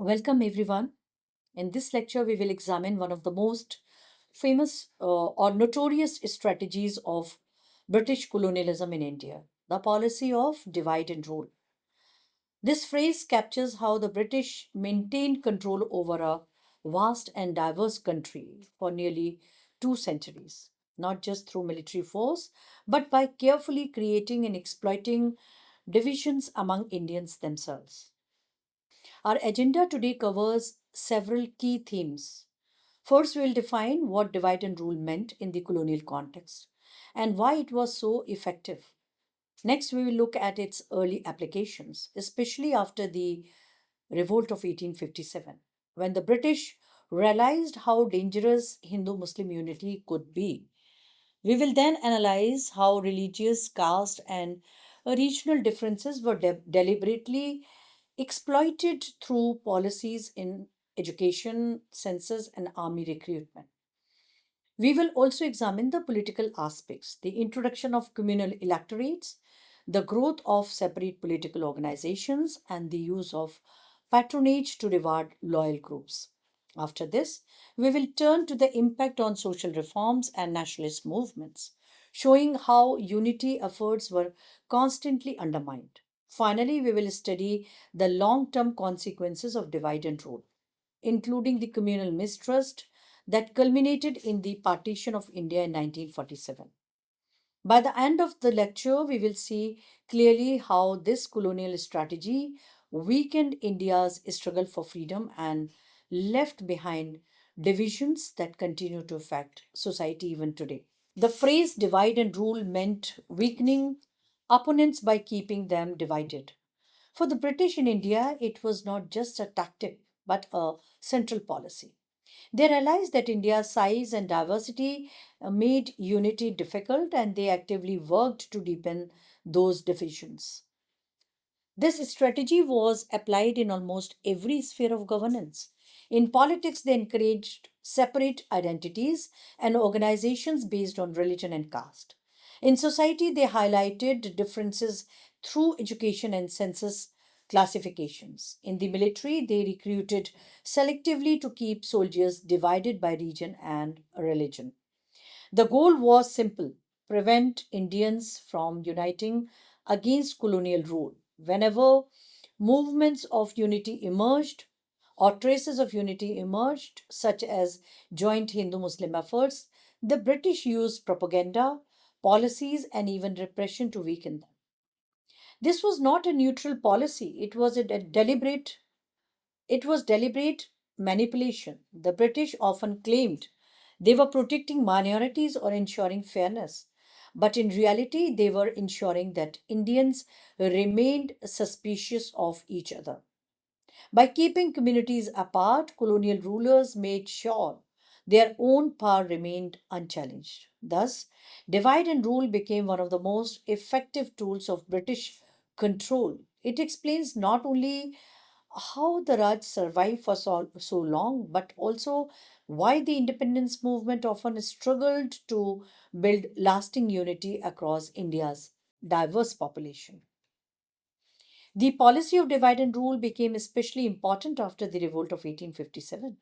Welcome, everyone. In this lecture, we will examine one of the most famous or notorious strategies of British colonialism in India, the policy of divide and rule. This phrase captures how the British maintained control over a vast and diverse country for nearly 2 centuries, not just through military force, but by carefully creating and exploiting divisions among Indians themselves. Our agenda today covers several key themes. First, we will define what divide and rule meant in the colonial context and why it was so effective. Next, we will look at its early applications, especially after the revolt of 1857, when the British realized how dangerous Hindu Muslim unity could be. We will then analyze how religious, caste, and regional differences were deliberately exploited through policies in education, census, and army recruitment. We will also examine the political aspects, the introduction of communal electorates, the growth of separate political organizations, and the use of patronage to reward loyal groups. After this, we will turn to the impact on social reforms and nationalist movements, showing how unity efforts were constantly undermined. Finally, we will study the long term consequences of divide and rule, including the communal mistrust that culminated in the partition of India in 1947. By the end of the lecture, we will see clearly how this colonial strategy weakened India's struggle for freedom and left behind divisions that continue to affect society even today. The phrase divide and rule meant weakening opponents by keeping them divided. For the British in India, it was not just a tactic but a central policy. They realized that India's size and diversity made unity difficult, and they actively worked to deepen those divisions. This strategy was applied in almost every sphere of governance. In politics, they encouraged separate identities and organizations based on religion and caste. In society, they highlighted differences through education and census classifications. In the military, they recruited selectively to keep soldiers divided by region and religion. The goal was simple: prevent Indians from uniting against colonial rule. Whenever movements of unity emerged or traces of unity emerged, such as joint Hindu Muslim efforts, the British used propaganda, policies, and even repression to weaken them. This was not a neutral policy, it was deliberate manipulation. The British often claimed they were protecting minorities or ensuring fairness, but in reality, they were ensuring that Indians remained suspicious of each other. By keeping communities apart, colonial rulers made sure their own power remained unchallenged. Thus, divide and rule became one of the most effective tools of British control. It explains not only how the Raj survived for so long, but also why the independence movement often struggled to build lasting unity across India's diverse population. The policy of divide and rule became especially important after the revolt of 1857.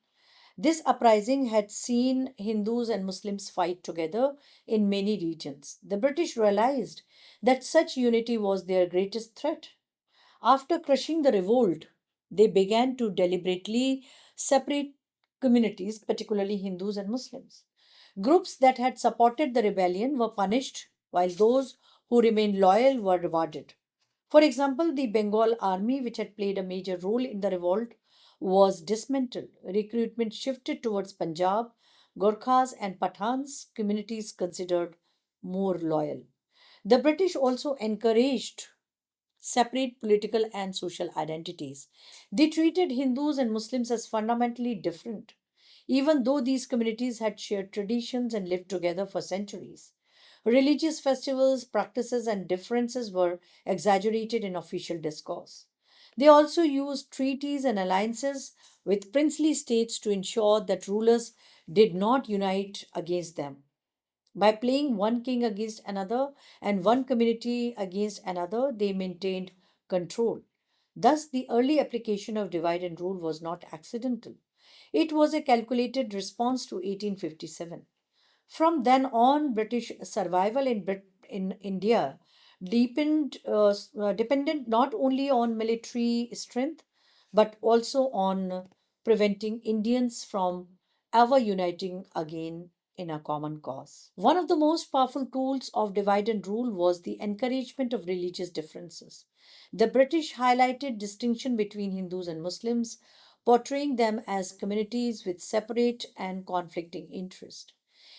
This uprising had seen Hindus and Muslims fight together in many regions. The British realized that such unity was their greatest threat. After crushing the revolt, they began to deliberately separate communities, particularly Hindus and Muslims. Groups that had supported the rebellion were punished, while those who remained loyal were rewarded. For example, the Bengal army, which had played a major role in the revolt, was dismantled. Recruitment shifted towards Punjab, Gorkhas, and Pathans, communities considered more loyal. The British also encouraged separate political and social identities. They treated Hindus and Muslims as fundamentally different, even though these communities had shared traditions and lived together for centuries. Religious festivals, practices, and differences were exaggerated in official discourse. They also used treaties and alliances with princely states to ensure that rulers did not unite against them. By playing one king against another and one community against another, they maintained control. Thus, the early application of divide and rule was not accidental. It was a calculated response to 1857. From then on, British survival in India dependent not only on military strength but also on preventing Indians from ever uniting again in a common cause. One of the most powerful tools of divide and rule was the encouragement of religious differences. The British highlighted distinction between Hindus and Muslims, portraying them as communities with separate and conflicting interests.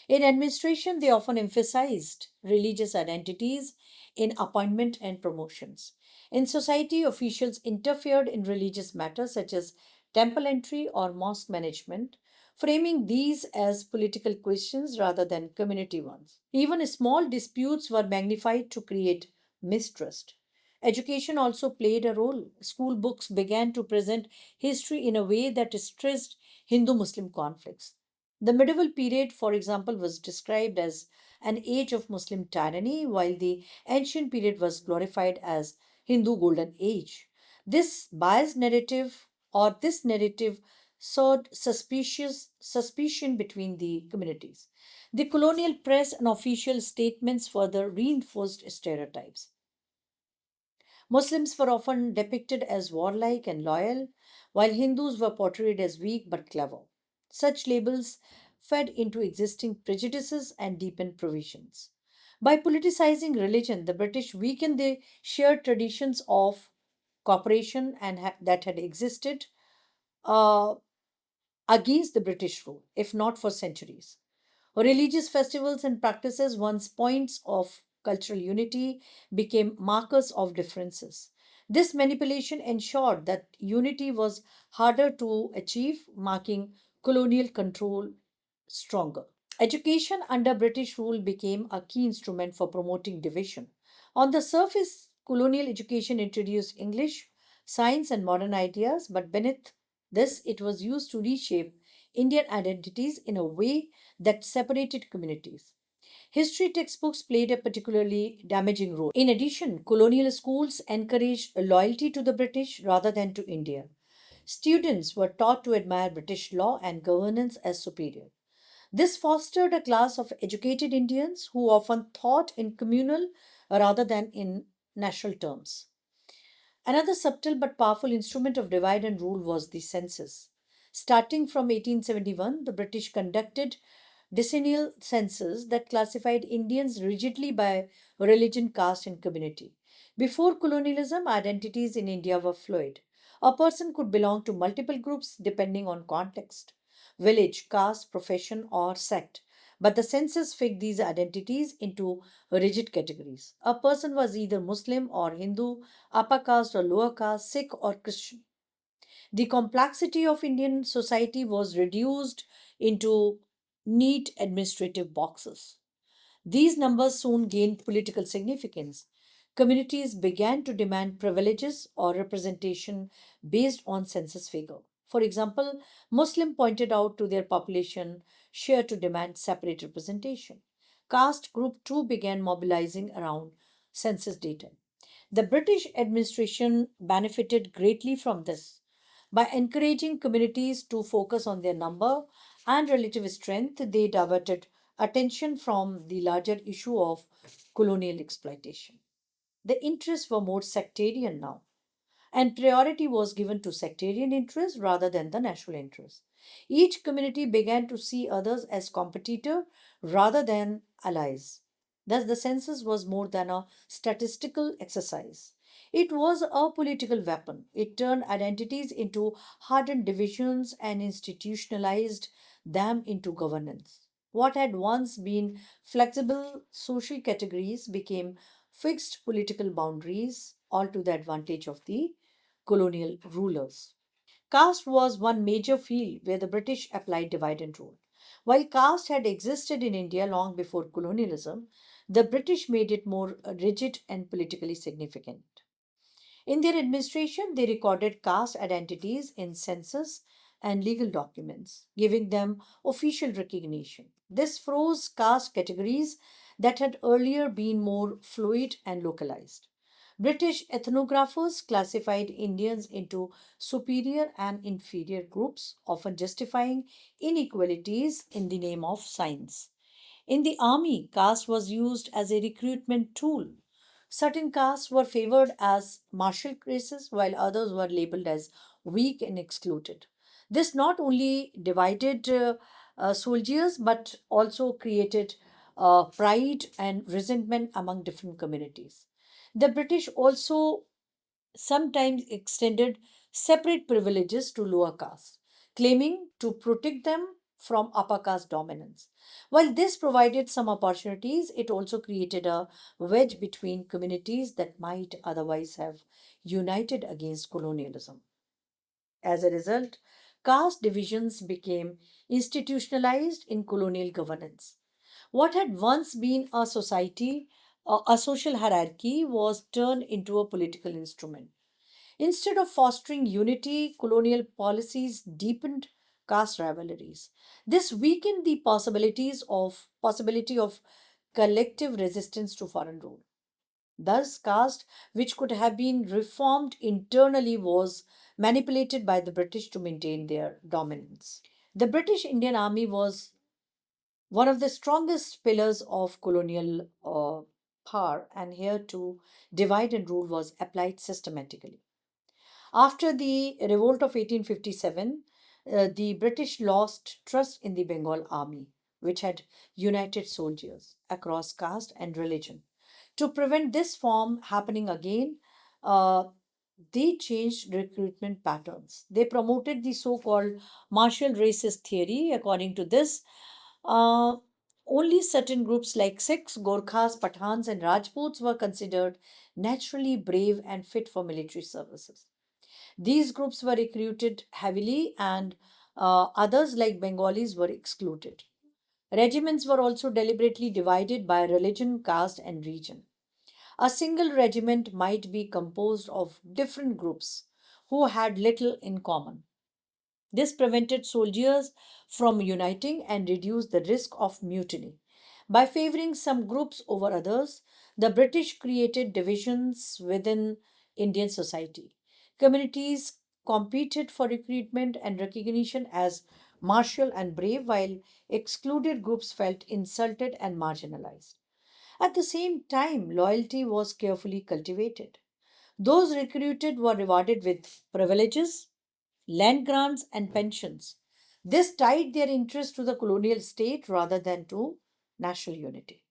In administration, they often emphasized religious identities in appointment and promotions. In society, officials interfered in religious matters such as temple entry or mosque management, framing these as political questions rather than community ones. Even small disputes were magnified to create mistrust. Education also played a role. School books began to present history in a way that stressed Hindu Muslim conflicts. The medieval period, for example, was described as an age of Muslim tyranny, while the ancient period was glorified as Hindu golden age. This narrative sowed suspicion between the communities. The colonial press and official statements further reinforced stereotypes. Muslims were often depicted as warlike and loyal, while Hindus were portrayed as weak but clever. Such labels fed into existing prejudices and deepened provisions. By politicizing religion, the British weakened the shared traditions of cooperation that had existed uh, against the British rule, if not for centuries. Religious festivals and practices, once points of cultural unity, became markers of differences. This manipulation ensured that unity was harder to achieve, making colonial control stronger. Education under British rule became a key instrument for promoting division. On the surface, colonial education introduced English, science, and modern ideas, but beneath this, it was used to reshape Indian identities in a way that separated communities. History textbooks played a particularly damaging role. In addition, colonial schools encouraged loyalty to the British rather than to India. Students were taught to admire British law and governance as superior. This fostered a class of educated Indians who often thought in communal rather than in national terms. Another subtle but powerful instrument of divide and rule was the census. Starting from 1871, the British conducted decennial census that classified Indians rigidly by religion, caste, and community. Before colonialism, identities in India were fluid. A person could belong to multiple groups depending on context, village, caste, profession, or sect. But the census fixed these identities into rigid categories. A person was either Muslim or Hindu, upper caste or lower caste, Sikh or Christian. The complexity of Indian society was reduced into neat administrative boxes. These numbers soon gained political significance. Communities began to demand privileges or representation based on census figure. For example, Muslim pointed out to their population share to demand separate representation. Caste group too began mobilizing around census data. The British administration benefited greatly from this. By encouraging communities to focus on their number and relative strength, they diverted attention from the larger issue of colonial exploitation. The interests were more sectarian now, and priority was given to sectarian interests rather than the national interest. Each community began to see others as competitor rather than allies. Thus, the census was more than a statistical exercise. It was a political weapon. It turned identities into hardened divisions and institutionalized them into governance. What had once been flexible social categories became fixed political boundaries, all to the advantage of the colonial rulers. Caste was one major field where the British applied divide and rule. While caste had existed in India long before colonialism, the British made it more rigid and politically significant. In their administration, they recorded caste identities in census and legal documents, giving them official recognition. This froze caste categories that had earlier been more fluid and localized. British ethnographers classified Indians into superior and inferior groups, often justifying inequalities in the name of science. In the army, caste was used as a recruitment tool. Certain castes were favored as martial races, while others were labeled as weak and excluded. This not only divided soldiers but also created pride and resentment among different communities. The British also sometimes extended separate privileges to lower castes, claiming to protect them from upper caste dominance. While this provided some opportunities, it also created a wedge between communities that might otherwise have united against colonialism. As a result, caste divisions became institutionalized in colonial governance. What had once been a society, a social hierarchy, was turned into a political instrument. Instead of fostering unity, colonial policies deepened caste rivalries. This weakened the possibility of collective resistance to foreign rule. Thus, caste, which could have been reformed internally, was manipulated by the British to maintain their dominance. The British Indian Army was one of the strongest pillars of colonial power, and here too, divide and rule was applied systematically. After the revolt of 1857, the British lost trust in the Bengal army, which had united soldiers across caste and religion. To prevent this form happening again, uh, they changed recruitment patterns. They promoted the so called martial races theory. According to this, uh, only certain groups like Sikhs, Gorkhas, Pathans, and Rajputs were considered naturally brave and fit for military services. These groups were recruited heavily, and others, like Bengalis, were excluded. Regiments were also deliberately divided by religion, caste, and region. A single regiment might be composed of different groups who had little in common. This prevented soldiers from uniting and reduced the risk of mutiny. By favoring some groups over others, the British created divisions within Indian society. Communities competed for recruitment and recognition as martial and brave, while excluded groups felt insulted and marginalized. At the same time, loyalty was carefully cultivated. Those recruited were rewarded with privileges, land grants, and pensions. This tied their interest to the colonial state rather than to national unity.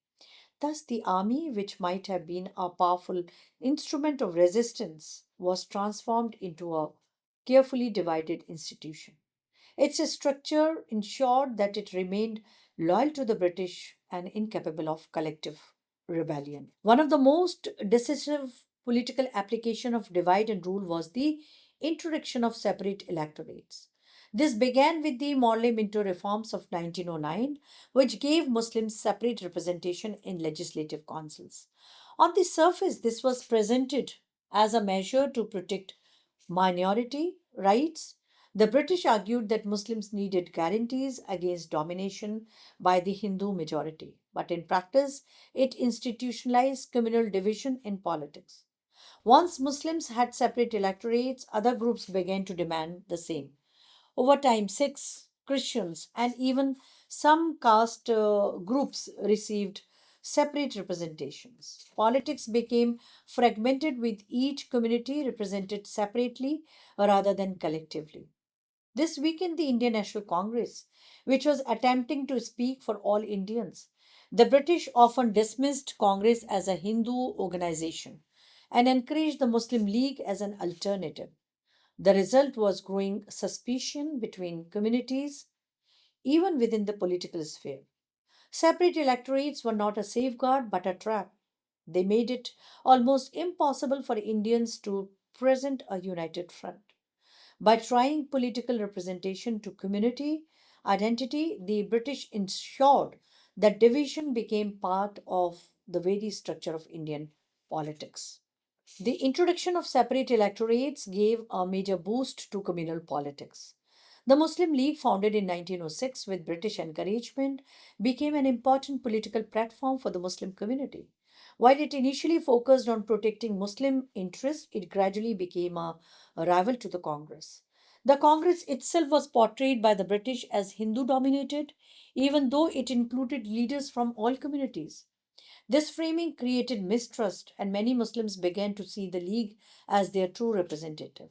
Thus, the army, which might have been a powerful instrument of resistance, was transformed into a carefully divided institution. Its structure ensured that it remained loyal to the British and incapable of collective rebellion. One of the most decisive political application of divide and rule was the introduction of separate electorates. This began with the Morley Minto reforms of 1909, which gave Muslims separate representation in legislative councils. On the surface, this was presented as a measure to protect minority rights. The British argued that Muslims needed guarantees against domination by the Hindu majority, but in practice, it institutionalized communal division in politics. Once Muslims had separate electorates, other groups began to demand the same. Over time, Sikhs, Christians, and even some caste groups received separate representations. Politics became fragmented with each community represented separately rather than collectively. This weakened the Indian National Congress, which was attempting to speak for all Indians. The British often dismissed Congress as a Hindu organization and encouraged the Muslim League as an alternative. The result was growing suspicion between communities, even within the political sphere. Separate electorates were not a safeguard but a trap. They made it almost impossible for Indians to present a united front. By trying political representation to community identity, the British ensured that division became part of the very structure of Indian politics. The introduction of separate electorates gave a major boost to communal politics. The Muslim League, founded in 1906 with British encouragement, became an important political platform for the Muslim community. While it initially focused on protecting Muslim interests, it gradually became a rival to the Congress. The Congress itself was portrayed by the British as Hindu dominated, even though it included leaders from all communities. This framing created mistrust, and many Muslims began to see the League as their true representative.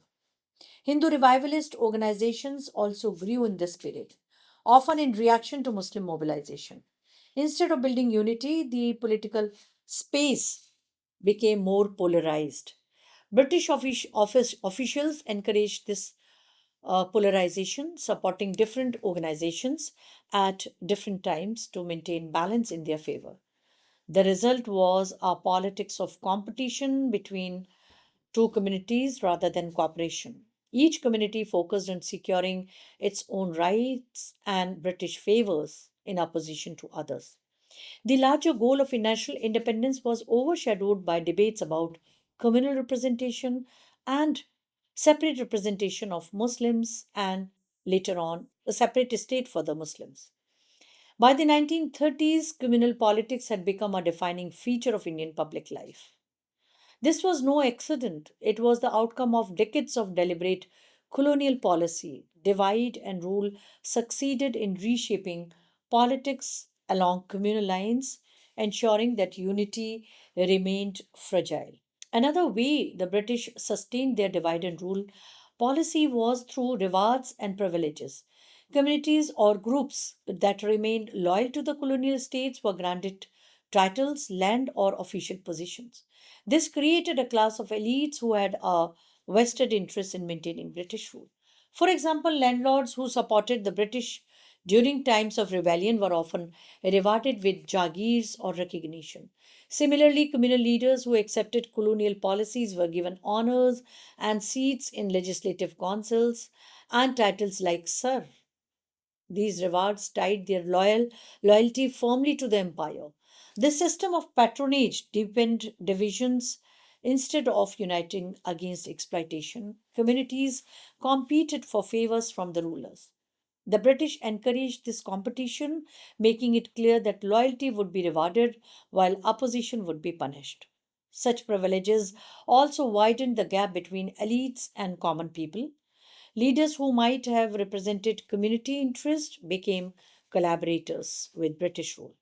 Hindu revivalist organizations also grew in this spirit, often in reaction to Muslim mobilization. Instead of building unity, the political space became more polarized. British officials encouraged this polarization, supporting different organizations at different times to maintain balance in their favor. The result was a politics of competition between two communities rather than cooperation. Each community focused on securing its own rights and British favors in opposition to others. The larger goal of national independence was overshadowed by debates about communal representation and separate representation of Muslims and later on a separate state for the Muslims. By the 1930s, communal politics had become a defining feature of Indian public life. This was no accident. It was the outcome of decades of deliberate colonial policy. Divide and rule succeeded in reshaping politics along communal lines, ensuring that unity remained fragile. Another way the British sustained their divide and rule policy was through rewards and privileges. Communities or groups that remained loyal to the colonial states were granted titles, land, or official positions. This created a class of elites who had a vested interest in maintaining British rule. For example, landlords who supported the British during times of rebellion were often rewarded with jagirs or recognition. Similarly, communal leaders who accepted colonial policies were given honors and seats in legislative councils and titles like Sir. These rewards tied their loyalty firmly to the empire. This system of patronage deepened divisions instead of uniting against exploitation. Communities competed for favors from the rulers. The British encouraged this competition, making it clear that loyalty would be rewarded while opposition would be punished. Such privileges also widened the gap between elites and common people. Leaders who might have represented community interest became collaborators with British rule.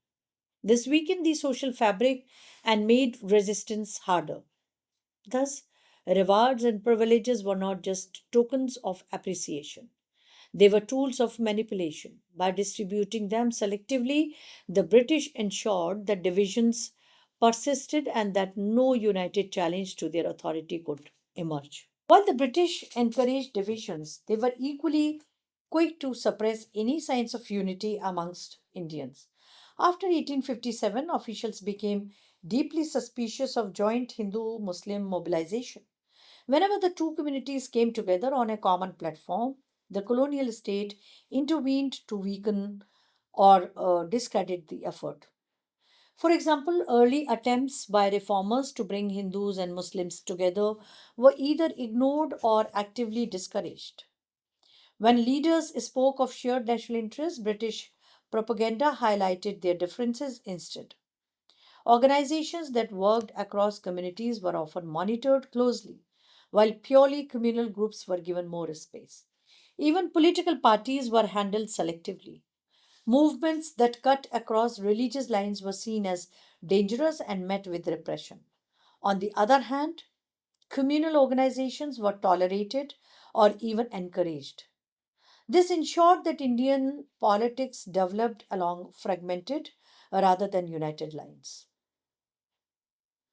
This weakened the social fabric and made resistance harder. Thus, rewards and privileges were not just tokens of appreciation. They were tools of manipulation. By distributing them selectively, the British ensured that divisions persisted and that no united challenge to their authority could emerge. While the British encouraged divisions, they were equally quick to suppress any signs of unity amongst Indians. After 1857, officials became deeply suspicious of joint Hindu Muslim mobilization. Whenever the two communities came together on a common platform, the colonial state intervened to weaken or discredit the effort. For example, early attempts by reformers to bring Hindus and Muslims together were either ignored or actively discouraged. When leaders spoke of shared national interests, British propaganda highlighted their differences instead. Organizations that worked across communities were often monitored closely, while purely communal groups were given more space. Even political parties were handled selectively. Movements that cut across religious lines were seen as dangerous and met with repression. On the other hand, communal organizations were tolerated or even encouraged. This ensured that Indian politics developed along fragmented rather than united lines.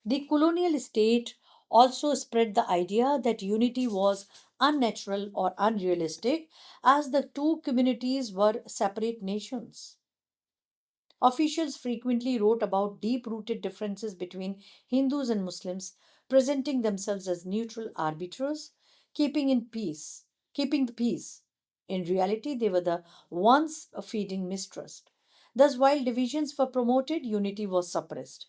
The colonial state also spread the idea that unity was unnatural or unrealistic as the two communities were separate nations. Officials frequently wrote about deep rooted differences between Hindus and Muslims, presenting themselves as neutral arbiters, keeping in peace, keeping the peace. In reality, they were the ones feeding mistrust. Thus, while divisions were promoted, unity was suppressed.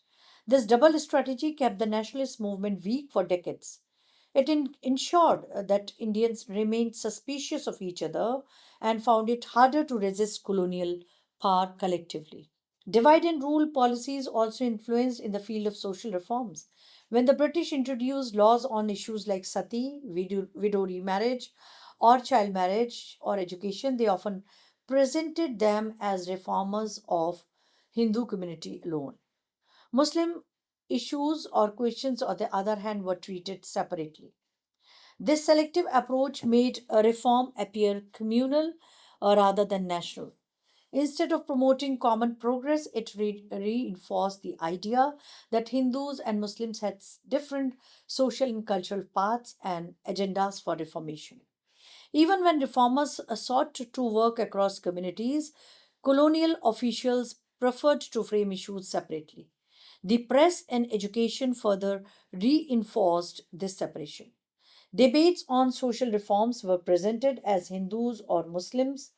This double strategy kept the nationalist movement weak for decades. It ensured that Indians remained suspicious of each other and found it harder to resist colonial power collectively. Divide and rule policies also influenced in the field of social reforms. When the British introduced laws on issues like sati, widow remarriage, or child marriage or education, they often presented them as reformers of Hindu community alone. Muslim issues or questions, on the other hand, were treated separately. This selective approach made a reform appear communal rather than national. Instead of promoting common progress, it reinforced the idea that Hindus and Muslims had different social and cultural paths and agendas for reformation. Even when reformers sought to work across communities, colonial officials preferred to frame issues separately. The press and education further reinforced this separation. Debates on social reforms were presented as Hindus or Muslims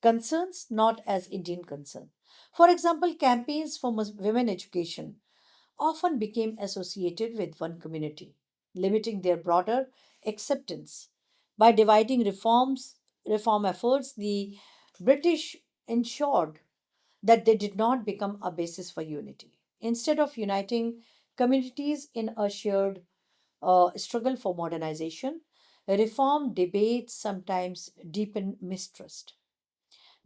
concerns, not as Indian concern. For example, campaigns for women education often became associated with one community, limiting their broader acceptance. By dividing reform efforts, the British ensured that they did not become a basis for unity. Instead of uniting communities in a shared struggle for modernization, reform debates sometimes deepen mistrust.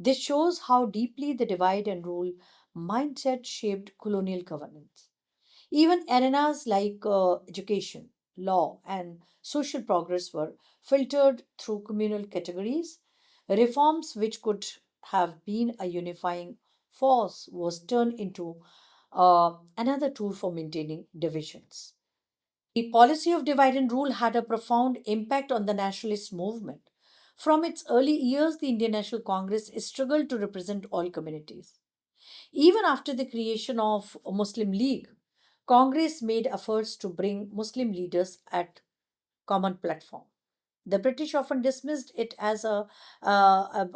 This shows how deeply the divide and rule mindset shaped colonial governance. Even arenas like education, law, and social progress were filtered through communal categories. Reforms which could have been a unifying force was turned into another tool for maintaining divisions. The policy of divide and rule had a profound impact on the nationalist movement. From its early years, the Indian National Congress struggled to represent all communities. Even after the creation of Muslim League, Congress made efforts to bring Muslim leaders at common platform. The British often dismissed it as a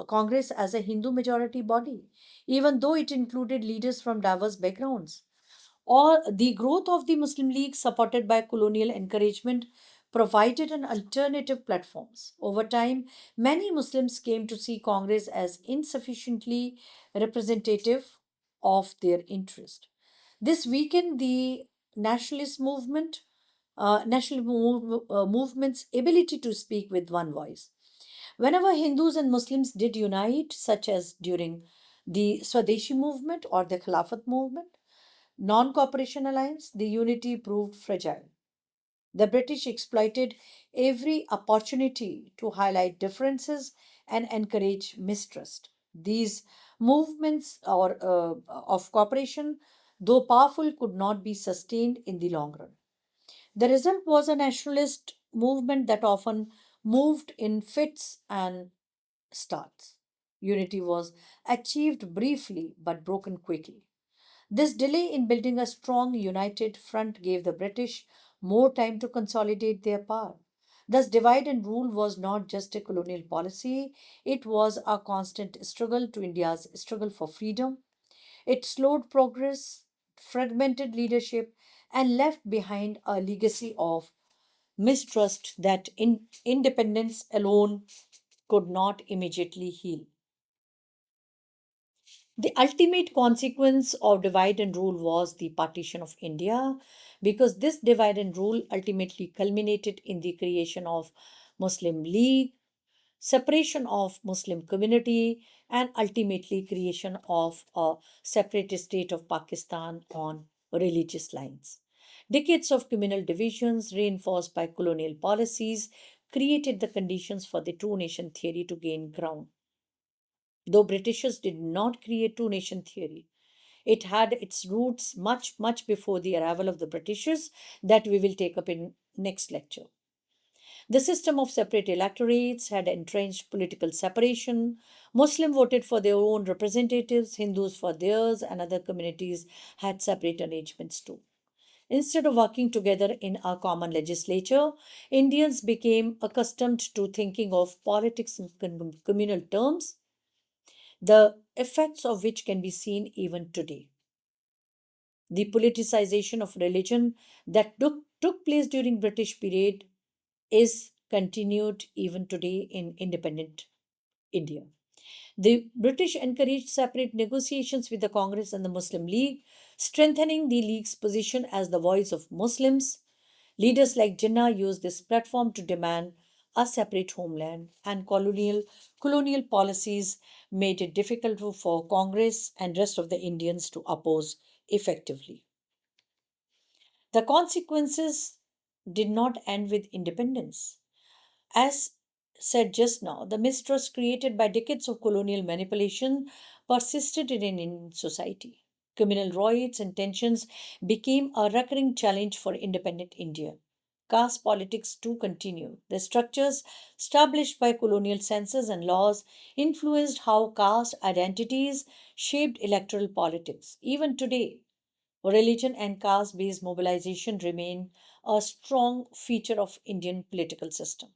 Congress as a Hindu majority body, even though it included leaders from diverse backgrounds. Or the growth of the Muslim League, supported by colonial encouragement, provided an alternative platforms. Over time, many Muslims came to see Congress as insufficiently representative of their interest. This weakened the nationalist movement, movement's ability to speak with one voice. Whenever Hindus and Muslims did unite, such as during the Swadeshi movement or the Khilafat movement, non cooperation alliance, the unity proved fragile. The British exploited every opportunity to highlight differences and encourage mistrust. These movements of cooperation, though powerful, could not be sustained in the long run. The result was a nationalist movement that often moved in fits and starts. Unity was achieved briefly but broken quickly. This delay in building a strong, united front gave the British more time to consolidate their power. Thus, divide and rule was not just a colonial policy, it was a constant struggle to India's struggle for freedom. It slowed progress, fragmented leadership, and left behind a legacy of mistrust that independence alone could not immediately heal. The ultimate consequence of divide and rule was the partition of India, because this divide and rule ultimately culminated in the creation of Muslim League, separation of Muslim community, and ultimately creation of a separate state of Pakistan on religious lines. Decades of communal divisions, reinforced by colonial policies, created the conditions for the two nation theory to gain ground. Though Britishers did not create two nation theory, it had its roots much, much before the arrival of the Britishers that we will take up in next lecture. The system of separate electorates had entrenched political separation. Muslim voted for their own representatives, Hindus for theirs, and other communities had separate arrangements too. Instead of working together in a common legislature, Indians became accustomed to thinking of politics in communal terms, the effects of which can be seen even today. The politicization of religion that took place during British period is continued even today in independent India. The British encouraged separate negotiations with the Congress and the Muslim League, strengthening the League's position as the voice of Muslims. Leaders like Jinnah used this platform to demand a separate homeland, and colonial policies made it difficult for Congress and rest of the Indians to oppose effectively. The consequences did not end with independence. As said just now, the mistrust created by decades of colonial manipulation persisted in Indian society. Communal riots and tensions became a recurring challenge for independent India. Caste politics too continued. The structures established by colonial census and laws influenced how caste identities shaped electoral politics. Even today, religion and caste based mobilization remain a strong feature of Indian political system.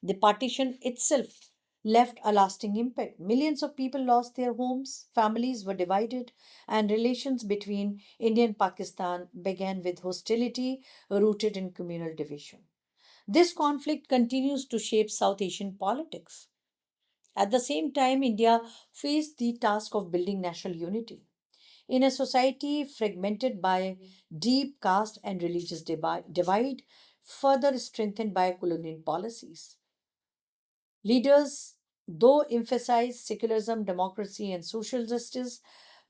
The partition itself left a lasting impact. Millions of people lost their homes, families were divided, and relations between India and Pakistan began with hostility rooted in communal division. This conflict continues to shape South Asian politics. At the same time, India faced the task of building national unity. In a society fragmented by deep caste and religious divide, further strengthened by colonial policies. Leaders, though, emphasized secularism, democracy, and social justice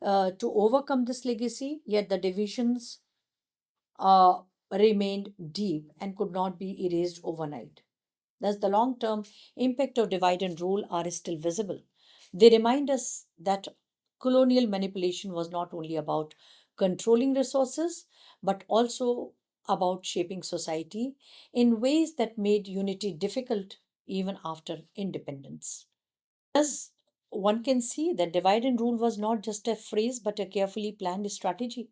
to overcome this legacy, yet the divisions uh, remained deep and could not be erased overnight. Thus, the long term impact of divide and rule are still visible. They remind us that colonial manipulation was not only about controlling resources, but also about shaping society in ways that made unity difficult even after independence. Thus, one can see that divide and rule was not just a phrase but a carefully planned strategy.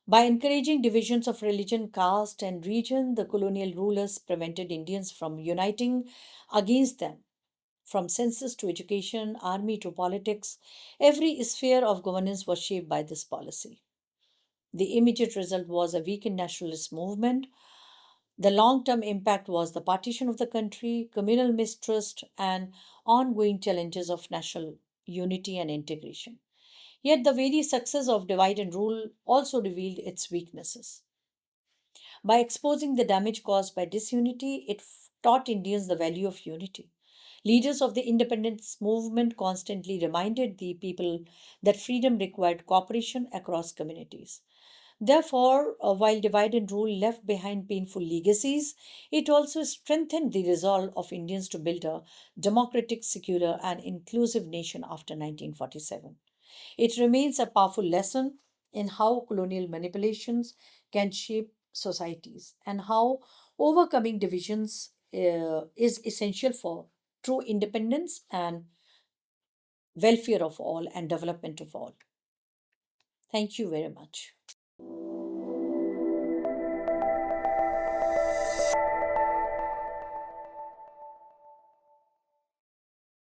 By encouraging divisions of religion, caste, and region, the colonial rulers prevented Indians from uniting against them. From census to education, army to politics, every sphere of governance was shaped by this policy. The immediate result was a weakened nationalist movement. The long term impact was the partition of the country, communal mistrust, and ongoing challenges of national unity and integration. Yet the very success of divide and rule also revealed its weaknesses. By exposing the damage caused by disunity, it taught Indians the value of unity. Leaders of the independence movement constantly reminded the people that freedom required cooperation across communities. Therefore, while divide and rule left behind painful legacies, it also strengthened the resolve of Indians to build a democratic, secular, and inclusive nation after 1947. It remains a powerful lesson in how colonial manipulations can shape societies and how overcoming divisions is essential for true independence and welfare of all and development of all. Thank you very much.